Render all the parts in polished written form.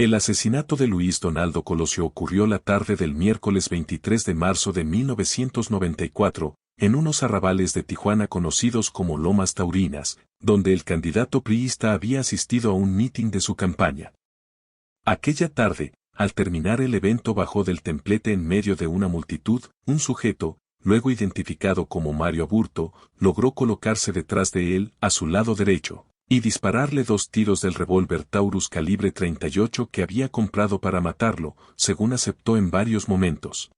El asesinato de Luis Donaldo Colosio ocurrió la tarde del miércoles 23 de marzo de 1994, en unos arrabales de Tijuana conocidos como Lomas Taurinas, donde el candidato priista había asistido a un mitin de su campaña. Aquella tarde, al terminar el evento bajó del templete en medio de una multitud, un sujeto, luego identificado como Mario Aburto, logró colocarse detrás de él, a su lado derecho, y dispararle 2 tiros del revólver Taurus calibre 38 que había comprado para matarlo, según aceptó en varios momentos.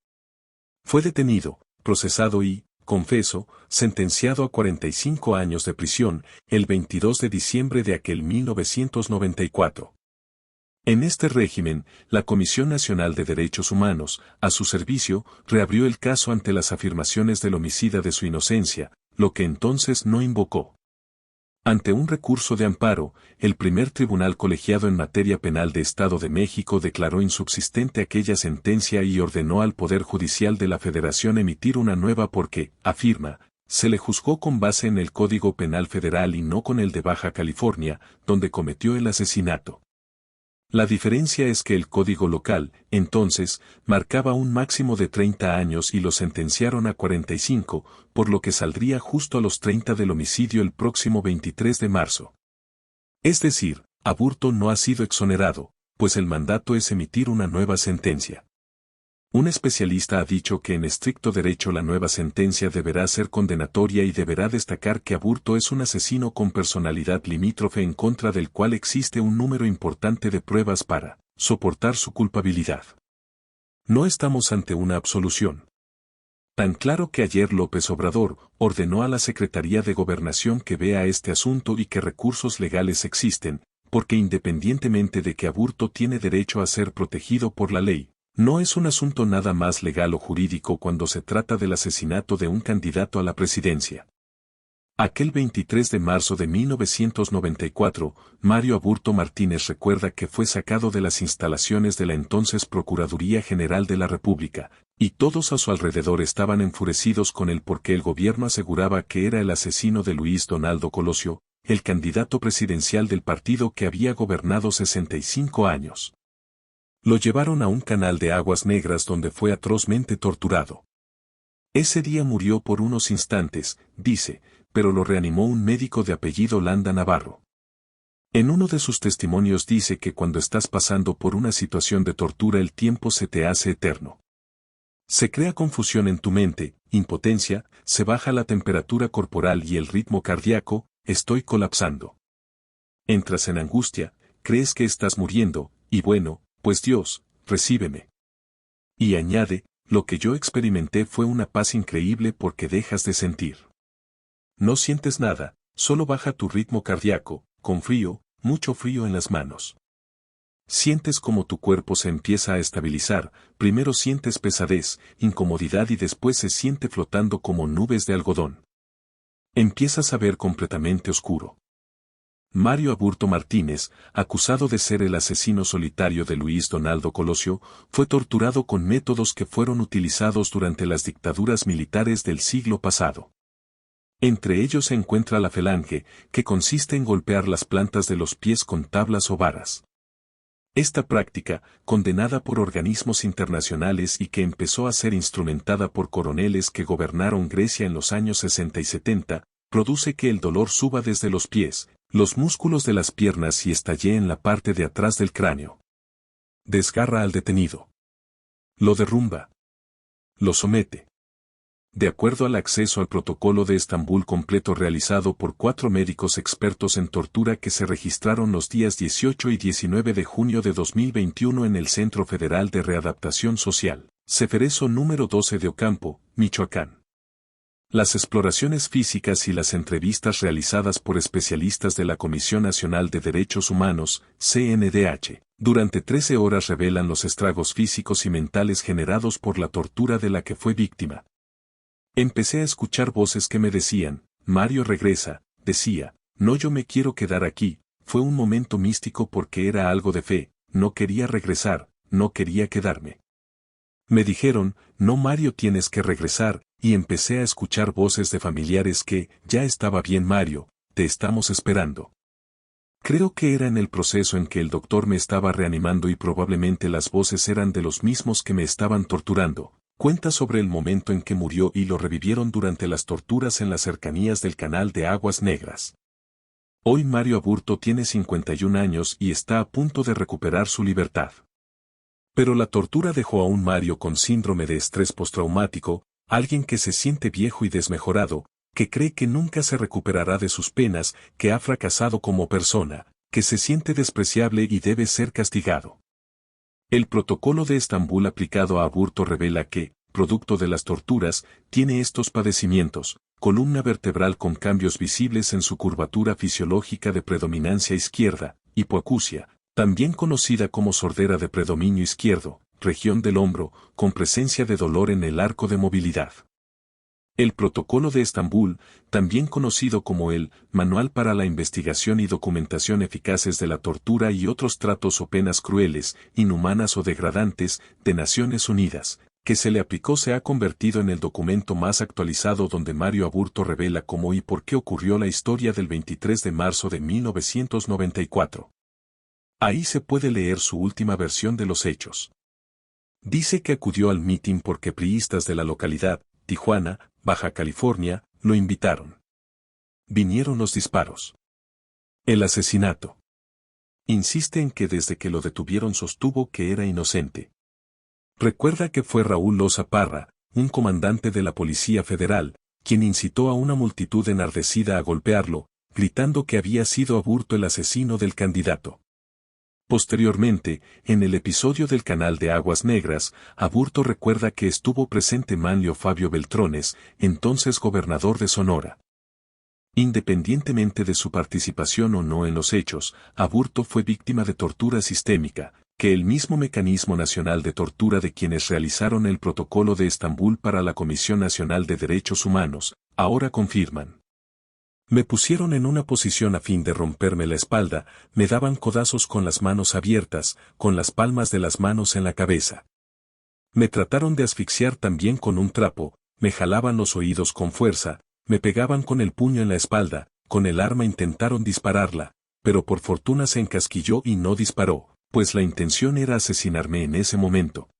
Fue detenido, procesado y, confeso, sentenciado a 45 años de prisión, el 22 de diciembre de aquel 1994. En este régimen, la Comisión Nacional de Derechos Humanos, a su servicio, reabrió el caso ante las afirmaciones del homicida de su inocencia, lo que entonces no invocó. Ante un recurso de amparo, el primer tribunal colegiado en materia penal de Estado de México declaró insubsistente aquella sentencia y ordenó al Poder Judicial de la Federación emitir una nueva porque, afirma, se le juzgó con base en el Código Penal Federal y no con el de Baja California, donde cometió el asesinato. La diferencia es que el código local, entonces, marcaba un máximo de 30 años y lo sentenciaron a 45, por lo que saldría justo a los 30 del homicidio el próximo 23 de marzo. Es decir, Aburto no ha sido exonerado, pues el mandato es emitir una nueva sentencia. Un especialista ha dicho que en estricto derecho la nueva sentencia deberá ser condenatoria y deberá destacar que Aburto es un asesino con personalidad limítrofe en contra del cual existe un número importante de pruebas para soportar su culpabilidad. No estamos ante una absolución. Tan claro que ayer López Obrador ordenó a la Secretaría de Gobernación que vea este asunto y que recursos legales existen, porque independientemente de que Aburto tiene derecho a ser protegido por la ley, no es un asunto nada más legal o jurídico cuando se trata del asesinato de un candidato a la presidencia. Aquel 23 de marzo de 1994, Mario Aburto Martínez recuerda que fue sacado de las instalaciones de la entonces Procuraduría General de la República, y todos a su alrededor estaban enfurecidos con él porque el gobierno aseguraba que era el asesino de Luis Donaldo Colosio, el candidato presidencial del partido que había gobernado 65 años. Lo llevaron a un canal de aguas negras donde fue atrozmente torturado. Ese día murió por unos instantes, dice, pero lo reanimó un médico de apellido Landa Navarro. En uno de sus testimonios dice que cuando estás pasando por una situación de tortura el tiempo se te hace eterno. Se crea confusión en tu mente, impotencia, se baja la temperatura corporal y el ritmo cardíaco, estoy colapsando. Entras en angustia, crees que estás muriendo, y bueno, pues Dios, recíbeme. Y añade, lo que yo experimenté fue una paz increíble porque dejas de sentir. No sientes nada, solo baja tu ritmo cardíaco, con frío, mucho frío en las manos. Sientes como tu cuerpo se empieza a estabilizar, primero sientes pesadez, incomodidad y después se siente flotando como nubes de algodón. Empiezas a ver completamente oscuro. Mario Aburto Martínez, acusado de ser el asesino solitario de Luis Donaldo Colosio, fue torturado con métodos que fueron utilizados durante las dictaduras militares del siglo pasado. Entre ellos se encuentra la falange, que consiste en golpear las plantas de los pies con tablas o varas. Esta práctica, condenada por organismos internacionales y que empezó a ser instrumentada por coroneles que gobernaron Grecia en los años 60 y 70, produce que el dolor suba desde los pies, los músculos de las piernas y estallee en la parte de atrás del cráneo. Desgarra al detenido. Lo derrumba. Lo somete. De acuerdo al acceso al protocolo de Estambul completo realizado por 4 médicos expertos en tortura que se registraron los días 18 y 19 de junio de 2021 en el Centro Federal de Readaptación Social, Ceferezo número 12 de Ocampo, Michoacán. Las exploraciones físicas y las entrevistas realizadas por especialistas de la Comisión Nacional de Derechos Humanos, CNDH, durante 13 horas revelan los estragos físicos y mentales generados por la tortura de la que fue víctima. Empecé a escuchar voces que me decían, Mario regresa, decía, no yo me quiero quedar aquí, fue un momento místico porque era algo de fe, no quería regresar, no quería quedarme. Me dijeron, no Mario tienes que regresar, y empecé a escuchar voces de familiares que, ya estaba bien Mario, te estamos esperando. Creo que era en el proceso en que el doctor me estaba reanimando y probablemente las voces eran de los mismos que me estaban torturando. Cuenta sobre el momento en que murió y lo revivieron durante las torturas en las cercanías del canal de Aguas Negras. Hoy Mario Aburto tiene 51 años y está a punto de recuperar su libertad. Pero la tortura dejó a un Mario con síndrome de estrés postraumático, alguien que se siente viejo y desmejorado, que cree que nunca se recuperará de sus penas, que ha fracasado como persona, que se siente despreciable y debe ser castigado. El protocolo de Estambul aplicado a Aburto revela que, producto de las torturas, tiene estos padecimientos: columna vertebral con cambios visibles en su curvatura fisiológica de predominancia izquierda, hipoacusia, también conocida como sordera de predominio izquierdo, región del hombro, con presencia de dolor en el arco de movilidad. El Protocolo de Estambul, también conocido como el Manual para la Investigación y Documentación Eficaces de la Tortura y otros tratos o penas crueles, inhumanas o degradantes, de Naciones Unidas, que se le aplicó, se ha convertido en el documento más actualizado donde Mario Aburto revela cómo y por qué ocurrió la historia del 23 de marzo de 1994. Ahí se puede leer su última versión de los hechos. Dice que acudió al mitin porque priistas de la localidad, Tijuana, Baja California, lo invitaron. Vinieron los disparos. El asesinato. Insiste en que desde que lo detuvieron sostuvo que era inocente. Recuerda que fue Raúl Loza Parra, un comandante de la Policía Federal, quien incitó a una multitud enardecida a golpearlo, gritando que había sido Aburto el asesino del candidato. Posteriormente, en el episodio del Canal de Aguas Negras, Aburto recuerda que estuvo presente Manlio Fabio Beltrones, entonces gobernador de Sonora. Independientemente de su participación o no en los hechos, Aburto fue víctima de tortura sistémica, que el mismo Mecanismo Nacional de Tortura de quienes realizaron el Protocolo de Estambul para la Comisión Nacional de Derechos Humanos, ahora confirman. Me pusieron en una posición a fin de romperme la espalda, me daban codazos con las manos abiertas, con las palmas de las manos en la cabeza. Me trataron de asfixiar también con un trapo, me jalaban los oídos con fuerza, me pegaban con el puño en la espalda, con el arma intentaron dispararla, pero por fortuna se encasquilló y no disparó, pues la intención era asesinarme en ese momento.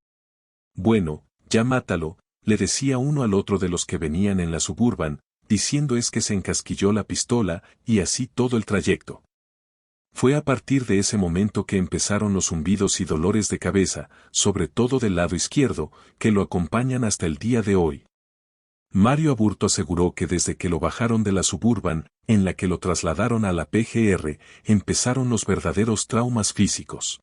Bueno, ya mátalo, le decía uno al otro de los que venían en la Suburban, diciendo es que se encasquilló la pistola, y así todo el trayecto. Fue a partir de ese momento que empezaron los zumbidos y dolores de cabeza, sobre todo del lado izquierdo, que lo acompañan hasta el día de hoy. Mario Aburto aseguró que desde que lo bajaron de la Suburban, en la que lo trasladaron a la PGR, empezaron los verdaderos traumas físicos.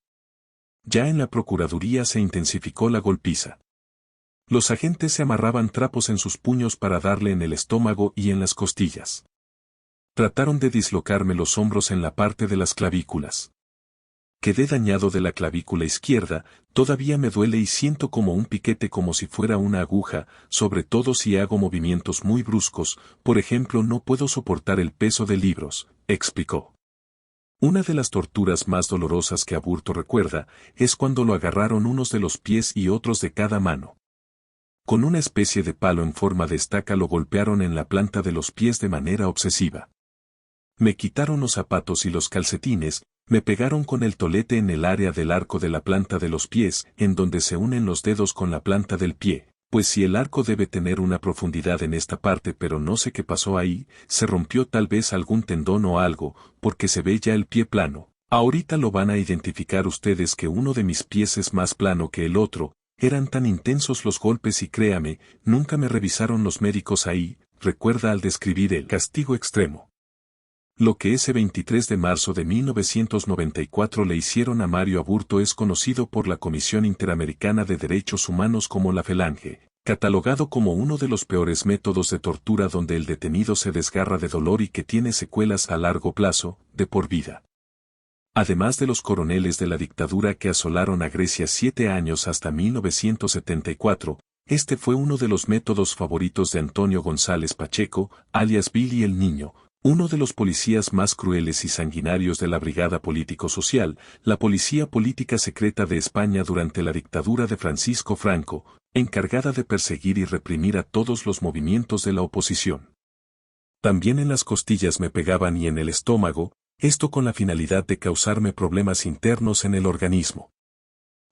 Ya en la Procuraduría se intensificó la golpiza. Los agentes se amarraban trapos en sus puños para darle en el estómago y en las costillas. Trataron de dislocarme los hombros en la parte de las clavículas. Quedé dañado de la clavícula izquierda, todavía me duele y siento como un piquete como si fuera una aguja, sobre todo si hago movimientos muy bruscos, por ejemplo no puedo soportar el peso de libros, explicó. Una de las torturas más dolorosas que Aburto recuerda, es cuando lo agarraron unos de los pies y otros de cada mano. Con una especie de palo en forma de estaca lo golpearon en la planta de los pies de manera obsesiva. Me quitaron los zapatos y los calcetines, me pegaron con el tolete en el área del arco de la planta de los pies, en donde se unen los dedos con la planta del pie, pues si el arco debe tener una profundidad en esta parte pero no sé qué pasó ahí, se rompió tal vez algún tendón o algo, porque se ve ya el pie plano. Ahorita lo van a identificar ustedes que uno de mis pies es más plano que el otro. Eran tan intensos los golpes y créame, nunca me revisaron los médicos ahí, recuerda al describir el castigo extremo. Lo que ese 23 de marzo de 1994 le hicieron a Mario Aburto es conocido por la Comisión Interamericana de Derechos Humanos como la Falange, catalogado como uno de los peores métodos de tortura donde el detenido se desgarra de dolor y que tiene secuelas a largo plazo, de por vida. Además de los coroneles de la dictadura que asolaron a Grecia 7 años hasta 1974, este fue uno de los métodos favoritos de Antonio González Pacheco, alias Billy el Niño, uno de los policías más crueles y sanguinarios de la Brigada Político-Social, la Policía Política Secreta de España durante la dictadura de Francisco Franco, encargada de perseguir y reprimir a todos los movimientos de la oposición. También en las costillas me pegaban y en el estómago, esto con la finalidad de causarme problemas internos en el organismo.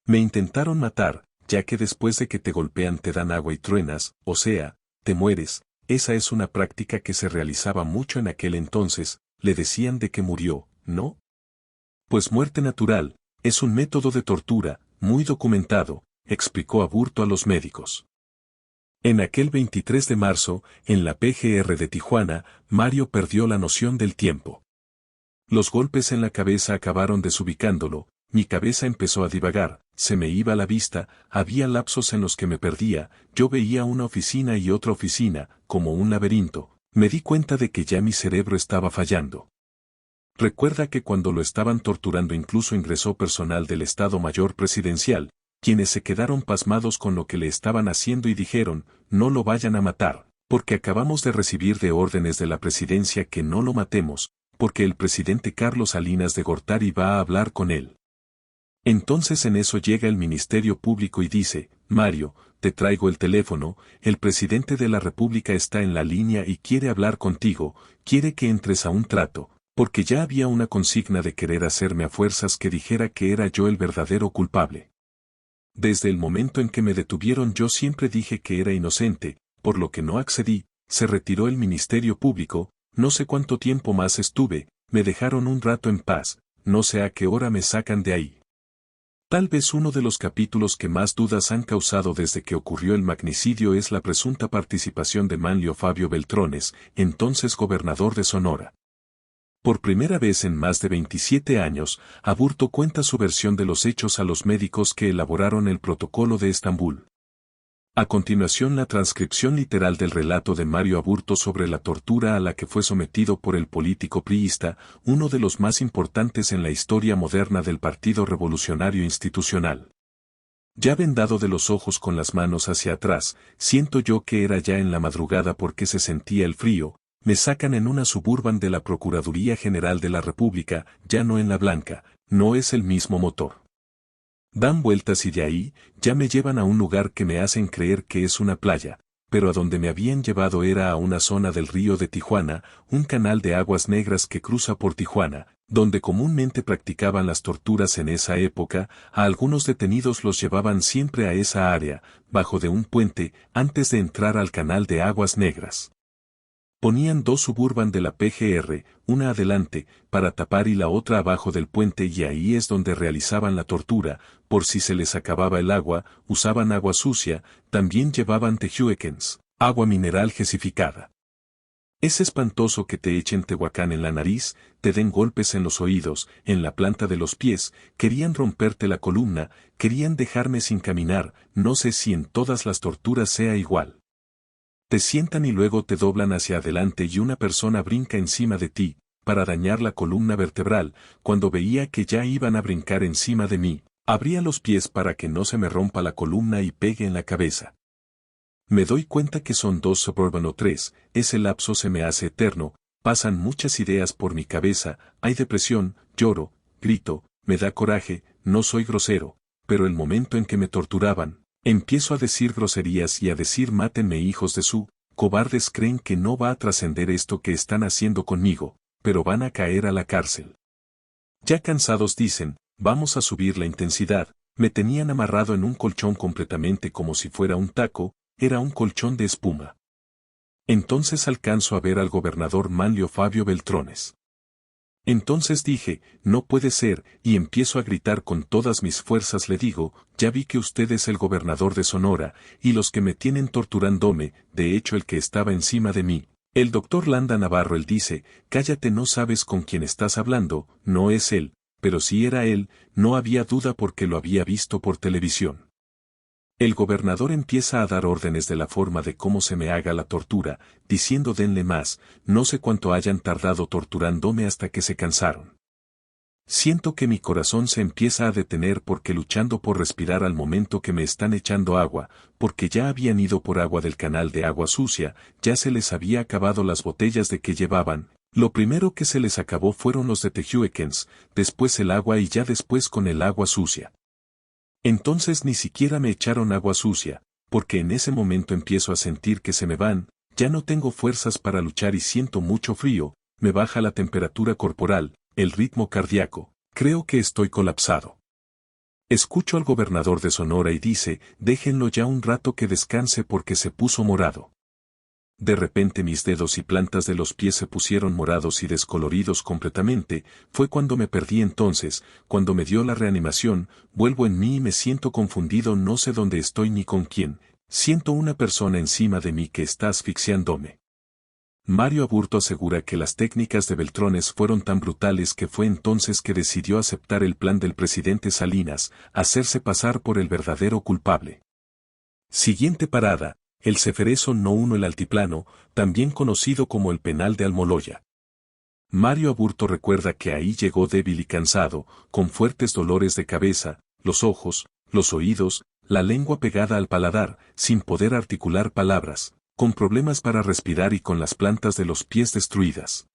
Me intentaron matar, ya que después de que te golpean te dan agua y truenas, o sea, te mueres. Esa es una práctica que se realizaba mucho en aquel entonces, le decían de que murió, ¿no? Pues muerte natural, es un método de tortura, muy documentado, explicó Aburto a los médicos. En aquel 23 de marzo, en la PGR de Tijuana, Mario perdió la noción del tiempo. Los golpes en la cabeza acabaron desubicándolo, mi cabeza empezó a divagar, se me iba la vista, había lapsos en los que me perdía, yo veía una oficina y otra oficina, como un laberinto, me di cuenta de que ya mi cerebro estaba fallando. Recuerda que cuando lo estaban torturando incluso ingresó personal del Estado Mayor Presidencial, quienes se quedaron pasmados con lo que le estaban haciendo y dijeron, no lo vayan a matar, porque acabamos de recibir de órdenes de la presidencia que no lo matemos, porque el presidente Carlos Salinas de Gortari va a hablar con él. Entonces en eso llega el Ministerio Público y dice, Mario, te traigo el teléfono, el presidente de la República está en la línea y quiere hablar contigo, quiere que entres a un trato, porque ya había una consigna de querer hacerme a fuerzas que dijera que era yo el verdadero culpable. Desde el momento en que me detuvieron yo siempre dije que era inocente, por lo que no accedí, se retiró el Ministerio Público, no sé cuánto tiempo más estuve, me dejaron un rato en paz, no sé a qué hora me sacan de ahí. Tal vez uno de los capítulos que más dudas han causado desde que ocurrió el magnicidio es la presunta participación de Manlio Fabio Beltrones, entonces gobernador de Sonora. Por primera vez en más de 27 años, Aburto cuenta su versión de los hechos a los médicos que elaboraron el protocolo de Estambul. A continuación la transcripción literal del relato de Mario Aburto sobre la tortura a la que fue sometido por el político priista, uno de los más importantes en la historia moderna del Partido Revolucionario Institucional. Ya vendado de los ojos con las manos hacia atrás, siento yo que era ya en la madrugada porque se sentía el frío, me sacan en una suburban de la Procuraduría General de la República, ya no en la Blanca, no es el mismo motor. Dan vueltas y de ahí, ya me llevan a un lugar que me hacen creer que es una playa, pero a donde me habían llevado era a una zona del río de Tijuana, un canal de aguas negras que cruza por Tijuana, donde comúnmente practicaban las torturas en esa época, a algunos detenidos los llevaban siempre a esa área, bajo de un puente, antes de entrar al canal de aguas negras. Ponían dos suburban de la PGR, una adelante, para tapar y la otra abajo del puente y ahí es donde realizaban la tortura, por si se les acababa el agua, usaban agua sucia, también llevaban tehuequens, agua mineral gesificada. Es espantoso que te echen tehuacán en la nariz, te den golpes en los oídos, en la planta de los pies, querían romperte la columna, querían dejarme sin caminar, no sé si en todas las torturas sea igual. Te sientan y luego te doblan hacia adelante y una persona brinca encima de ti, para dañar la columna vertebral, cuando veía que ya iban a brincar encima de mí, abría los pies para que no se me rompa la columna y pegue en la cabeza. Me doy cuenta que son 2 Suburban o 3, ese lapso se me hace eterno, pasan muchas ideas por mi cabeza, hay depresión, lloro, grito, me da coraje, no soy grosero, pero el momento en que me torturaban, empiezo a decir groserías y a decir mátenme hijos de su, cobardes creen que no va a trascender esto que están haciendo conmigo, pero van a caer a la cárcel. Ya cansados dicen, vamos a subir la intensidad, me tenían amarrado en un colchón completamente como si fuera un taco, era un colchón de espuma. Entonces alcanzo a ver al gobernador Manlio Fabio Beltrones. Entonces dije, no puede ser, y empiezo a gritar con todas mis fuerzas le digo, ya vi que usted es el gobernador de Sonora, y los que me tienen torturándome, de hecho el que estaba encima de mí. El doctor Landa Navarro él dice, cállate no sabes con quién estás hablando, no es él, pero si era él, no había duda porque lo había visto por televisión. El gobernador empieza a dar órdenes de la forma de cómo se me haga la tortura, diciendo denle más, no sé cuánto hayan tardado torturándome hasta que se cansaron. Siento que mi corazón se empieza a detener porque luchando por respirar al momento que me están echando agua, porque ya habían ido por agua del canal de agua sucia, ya se les había acabado las botellas de que llevaban, lo primero que se les acabó fueron los de tehuequens, después el agua y ya después con el agua sucia. Entonces ni siquiera me echaron agua sucia, porque en ese momento empiezo a sentir que se me van, ya no tengo fuerzas para luchar y siento mucho frío, me baja la temperatura corporal, el ritmo cardíaco, creo que estoy colapsado. Escucho al gobernador de Sonora y dice, déjenlo ya un rato que descanse porque se puso morado. De repente mis dedos y plantas de los pies se pusieron morados y descoloridos completamente, fue cuando me perdí entonces, cuando me dio la reanimación, vuelvo en mí y me siento confundido, no sé dónde estoy ni con quién, siento una persona encima de mí que está asfixiándome. Mario Aburto asegura que las técnicas de Beltrones fueron tan brutales que fue entonces que decidió aceptar el plan del presidente Salinas, hacerse pasar por el verdadero culpable. Siguiente parada, el Ceferezo No. 1 el Altiplano, también conocido como el Penal de Almoloya. Mario Aburto recuerda que ahí llegó débil y cansado, con fuertes dolores de cabeza, los ojos, los oídos, la lengua pegada al paladar, sin poder articular palabras, con problemas para respirar y con las plantas de los pies destruidas.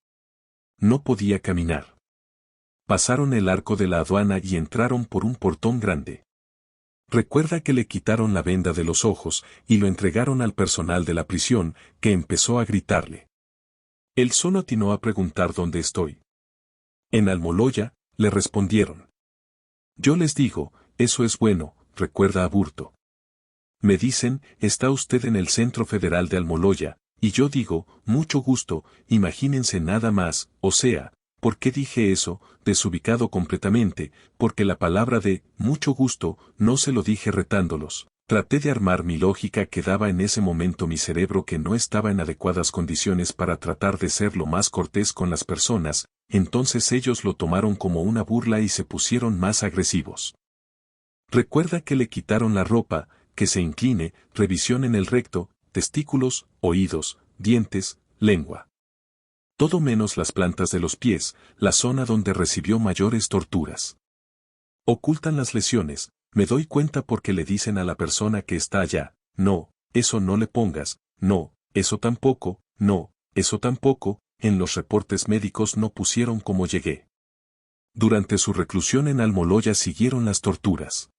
No podía caminar. Pasaron el arco de la aduana y entraron por un portón grande. Recuerda que le quitaron la venda de los ojos y lo entregaron al personal de la prisión, que empezó a gritarle. Él solo atinó a preguntar dónde estoy. En Almoloya, le respondieron. Yo les digo, eso es bueno, recuerda Aburto. Me dicen, está usted en el Centro Federal de Almoloya, y yo digo, mucho gusto, imagínense nada más, o sea, ¿por qué dije eso, desubicado completamente? Porque la palabra de, mucho gusto, no se lo dije retándolos. Traté de armar mi lógica que daba en ese momento mi cerebro que no estaba en adecuadas condiciones para tratar de ser lo más cortés con las personas, entonces ellos lo tomaron como una burla y se pusieron más agresivos. Recuerda que le quitaron la ropa, que se incline, revisión en el recto, testículos, oídos, dientes, lengua. Todo menos las plantas de los pies, la zona donde recibió mayores torturas. Ocultan las lesiones, me doy cuenta porque le dicen a la persona que está allá, no, eso no le pongas, no, eso tampoco, no, eso tampoco, en los reportes médicos no pusieron cómo llegué. Durante su reclusión en Almoloya siguieron las torturas.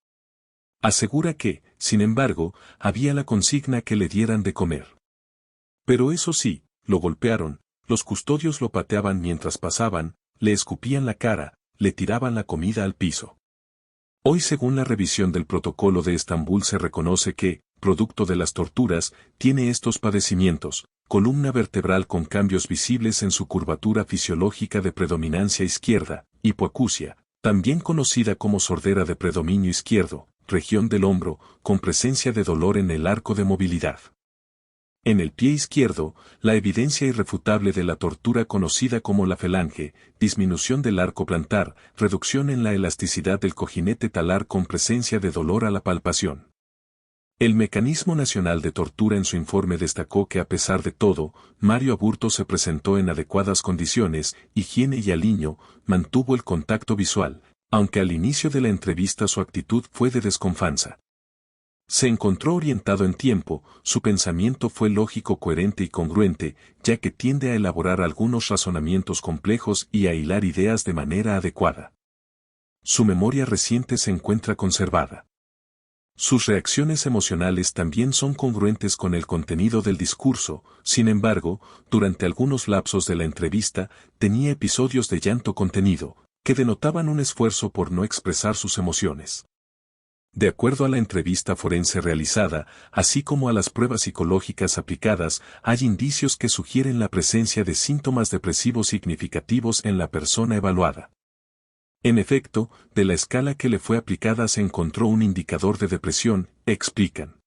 Asegura que, sin embargo, había la consigna que le dieran de comer. Pero eso sí, lo golpearon, los custodios lo pateaban mientras pasaban, le escupían la cara, le tiraban la comida al piso. Hoy según la revisión del protocolo de Estambul se reconoce que, producto de las torturas, tiene estos padecimientos, columna vertebral con cambios visibles en su curvatura fisiológica de predominancia izquierda, hipoacusia, también conocida como sordera de predominio izquierdo, región del hombro, con presencia de dolor en el arco de movilidad. En el pie izquierdo, la evidencia irrefutable de la tortura conocida como la falange, disminución del arco plantar, reducción en la elasticidad del cojinete talar con presencia de dolor a la palpación. El Mecanismo Nacional de Tortura en su informe destacó que a pesar de todo, Mario Aburto se presentó en adecuadas condiciones, higiene y aliño, mantuvo el contacto visual, aunque al inicio de la entrevista su actitud fue de desconfianza. Se encontró orientado en tiempo, su pensamiento fue lógico, coherente y congruente, ya que tiende a elaborar algunos razonamientos complejos y a hilar ideas de manera adecuada. Su memoria reciente se encuentra conservada. Sus reacciones emocionales también son congruentes con el contenido del discurso, sin embargo, durante algunos lapsos de la entrevista, tenía episodios de llanto contenido, que denotaban un esfuerzo por no expresar sus emociones. De acuerdo a la entrevista forense realizada, así como a las pruebas psicológicas aplicadas, hay indicios que sugieren la presencia de síntomas depresivos significativos en la persona evaluada. En efecto, de la escala que le fue aplicada se encontró un indicador de depresión, explican.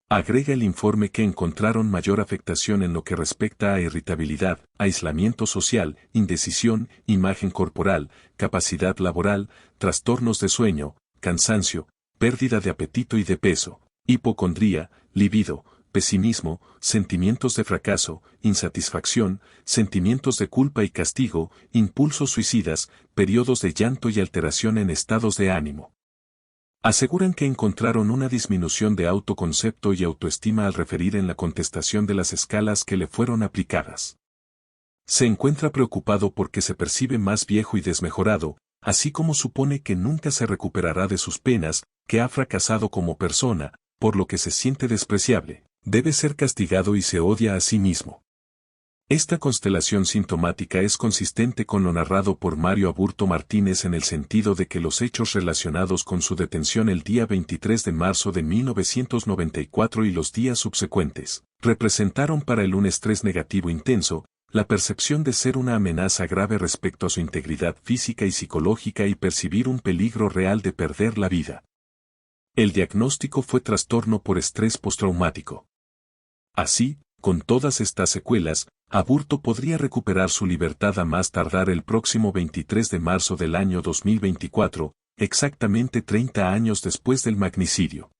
Agrega el informe que encontraron mayor afectación en lo que respecta a irritabilidad, aislamiento social, indecisión, imagen corporal, capacidad laboral, trastornos de sueño, cansancio, pérdida de apetito y de peso, hipocondría, libido, pesimismo, sentimientos de fracaso, insatisfacción, sentimientos de culpa y castigo, impulsos suicidas, periodos de llanto y alteración en estados de ánimo. Aseguran que encontraron una disminución de autoconcepto y autoestima al referir en la contestación de las escalas que le fueron aplicadas. Se encuentra preocupado porque se percibe más viejo y desmejorado, así como supone que nunca se recuperará de sus penas, que ha fracasado como persona, por lo que se siente despreciable, debe ser castigado y se odia a sí mismo. Esta constelación sintomática es consistente con lo narrado por Mario Aburto Martínez en el sentido de que los hechos relacionados con su detención el día 23 de marzo de 1994 y los días subsecuentes, representaron para él un estrés negativo intenso, la percepción de ser una amenaza grave respecto a su integridad física y psicológica y percibir un peligro real de perder la vida. El diagnóstico fue trastorno por estrés postraumático. Así, con todas estas secuelas, Aburto podría recuperar su libertad a más tardar el próximo 23 de marzo del año 2024, exactamente 30 años después del magnicidio.